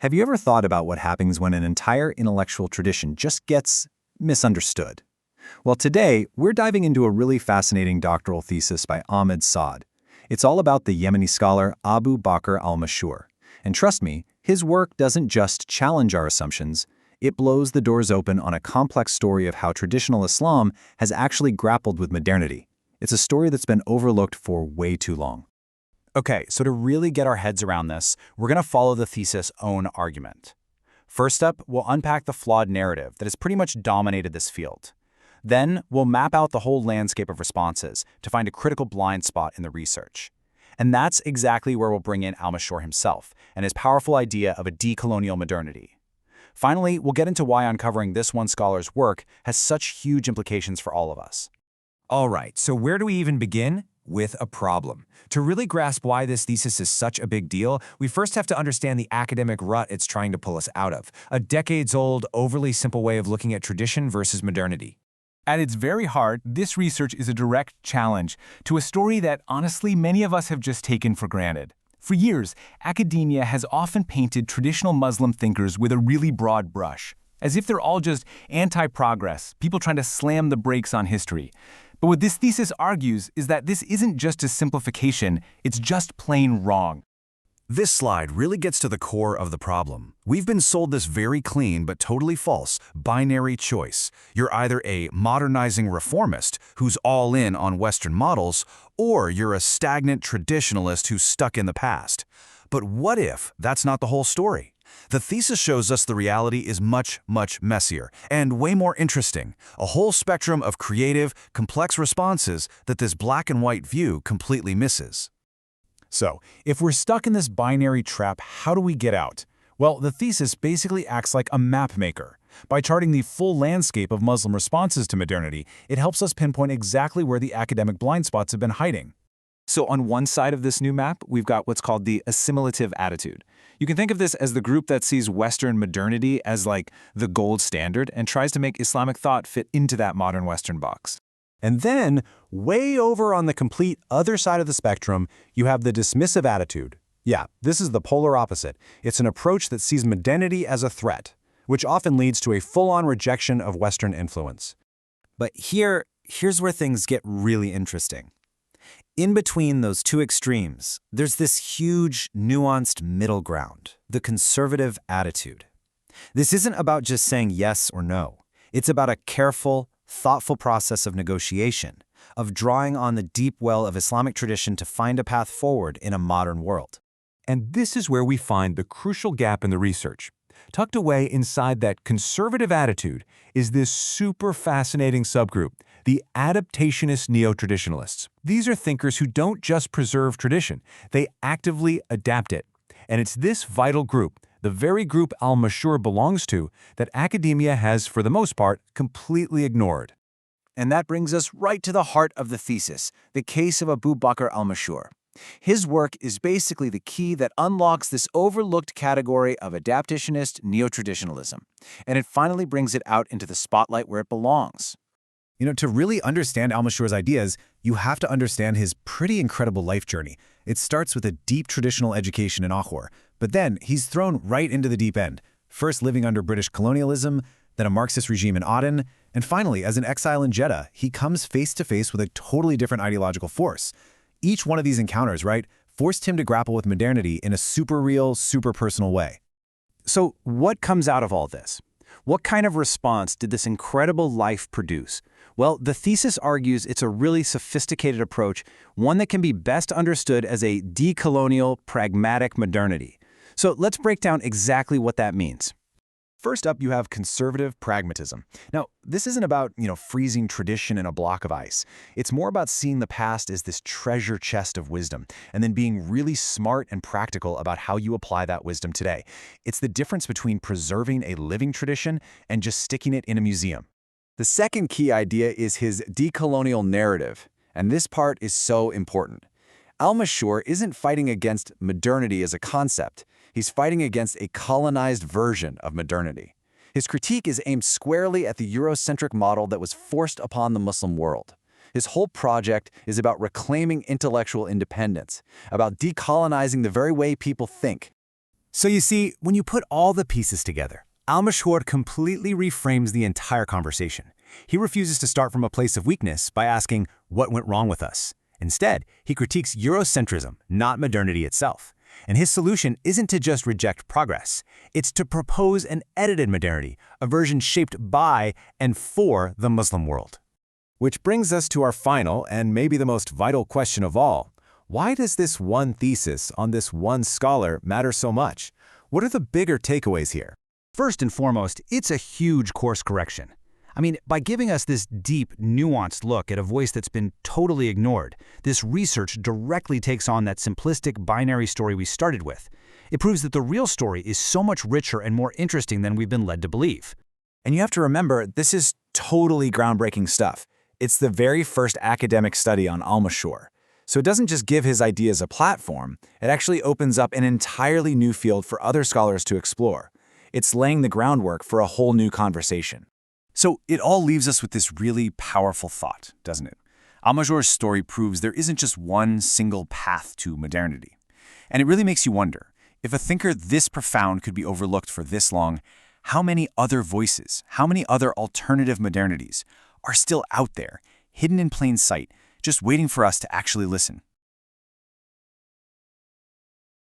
Have you ever thought about what happens when an entire intellectual tradition just gets misunderstood? Well, today, we're diving into a really fascinating doctoral thesis by Ahmed Saad. It's all about the Yemeni scholar Abu Bakr Al-Mashhūr. And trust me, his work doesn't just challenge our assumptions, it blows the doors open on a complex story of how traditional Islam has actually grappled with modernity. It's a story that's been overlooked for way too long. Okay, so to really get our heads around this, we're going to follow the thesis' own argument. First up, we'll unpack the flawed narrative that has pretty much dominated this field. Then, we'll map out the whole landscape of responses to find a critical blind spot in the research. And that's exactly where we'll bring in Al-Mashhūr himself and his powerful idea of a decolonial modernity. Finally, we'll get into why uncovering this one scholar's work has such huge implications for all of us. All right, so where do we even begin? With a problem. To really grasp why this thesis is such a big deal, we first have to understand the academic rut it's trying to pull us out of, a decades-old, overly simple way of looking at tradition versus modernity. At its very heart, this research is a direct challenge to a story that, honestly, many of us have just taken for granted. For years, academia has often painted traditional Muslim thinkers with a really broad brush, as if they're all just anti-progress, people trying to slam the brakes on history. But what this thesis argues is that this isn't just a simplification, it's just plain wrong. This slide really gets to the core of the problem. We've been sold this very clean but totally false binary choice. You're either a modernizing reformist who's all in on Western models, or you're a stagnant traditionalist who's stuck in the past. But what if that's not the whole story? The thesis shows us the reality is much, much messier and way more interesting, a whole spectrum of creative, complex responses that this black and white view completely misses. So, if we're stuck in this binary trap, how do we get out? Well, the thesis basically acts like a map maker. By charting the full landscape of Muslim responses to modernity, it helps us pinpoint exactly where the academic blind spots have been hiding. So on one side of this new map, we've got what's called the assimilative attitude. You can think of this as the group that sees Western modernity as like the gold standard and tries to make Islamic thought fit into that modern Western box. And then, way over on the complete other side of the spectrum, you have the dismissive attitude. Yeah, this is the polar opposite. It's an approach that sees modernity as a threat, which often leads to a full-on rejection of Western influence. But here's where things get really interesting. In between those two extremes, there's this huge, nuanced middle ground, the conservative attitude. This isn't about just saying yes or no. It's about a careful, thoughtful process of negotiation, of drawing on the deep well of Islamic tradition to find a path forward in a modern world. And this is where we find the crucial gap in the research. Tucked away inside that conservative attitude is this super fascinating subgroup, the adaptationist neo-traditionalists. These are thinkers who don't just preserve tradition, they actively adapt it. And it's this vital group, the very group Al-Mashhūr belongs to, that academia has, for the most part, completely ignored. And that brings us right to the heart of the thesis, the case of Abu Bakr Al-Mashhūr. His work is basically the key that unlocks this overlooked category of adaptationist neo-traditionalism, and it finally brings it out into the spotlight where it belongs. To really understand Al-Mashhūr's ideas, you have to understand his pretty incredible life journey. It starts with a deep traditional education in Lahore, but then he's thrown right into the deep end, first living under British colonialism, then a Marxist regime in Aden, and finally, as an exile in Jeddah, he comes face to face with a totally different ideological force. Each one of these encounters, forced him to grapple with modernity in a super real, super personal way. So what comes out of all this? What kind of response did this incredible life produce? Well, the thesis argues it's a really sophisticated approach, one that can be best understood as a decolonial, pragmatic modernity. So let's break down exactly what that means. First up, you have conservative pragmatism. Now, this isn't about, freezing tradition in a block of ice. It's more about seeing the past as this treasure chest of wisdom, and then being really smart and practical about how you apply that wisdom today. It's the difference between preserving a living tradition and just sticking it in a museum. The second key idea is his decolonial narrative, and this part is so important. Al-Mashhūr isn't fighting against modernity as a concept. He's fighting against a colonized version of modernity. His critique is aimed squarely at the Eurocentric model that was forced upon the Muslim world. His whole project is about reclaiming intellectual independence, about decolonizing the very way people think. So you see, when you put all the pieces together, Al-Mashhūr completely reframes the entire conversation. He refuses to start from a place of weakness by asking, what went wrong with us? Instead, he critiques Eurocentrism, not modernity itself. And his solution isn't to just reject progress. It's to propose an edited modernity, a version shaped by and for the Muslim world. Which brings us to our final and maybe the most vital question of all. Why does this one thesis on this one scholar matter so much? What are the bigger takeaways here? First and foremost, it's a huge course correction. I mean, by giving us this deep, nuanced look at a voice that's been totally ignored, this research directly takes on that simplistic binary story we started with. It proves that the real story is so much richer and more interesting than we've been led to believe. And you have to remember, this is totally groundbreaking stuff. It's the very first academic study on Al-Mashhūr. So it doesn't just give his ideas a platform, it actually opens up an entirely new field for other scholars to explore. It's laying the groundwork for a whole new conversation. So it all leaves us with this really powerful thought, doesn't it? Al-Mashhūr's story proves there isn't just one single path to modernity. And it really makes you wonder, if a thinker this profound could be overlooked for this long, how many other voices, how many other alternative modernities are still out there, hidden in plain sight, just waiting for us to actually listen?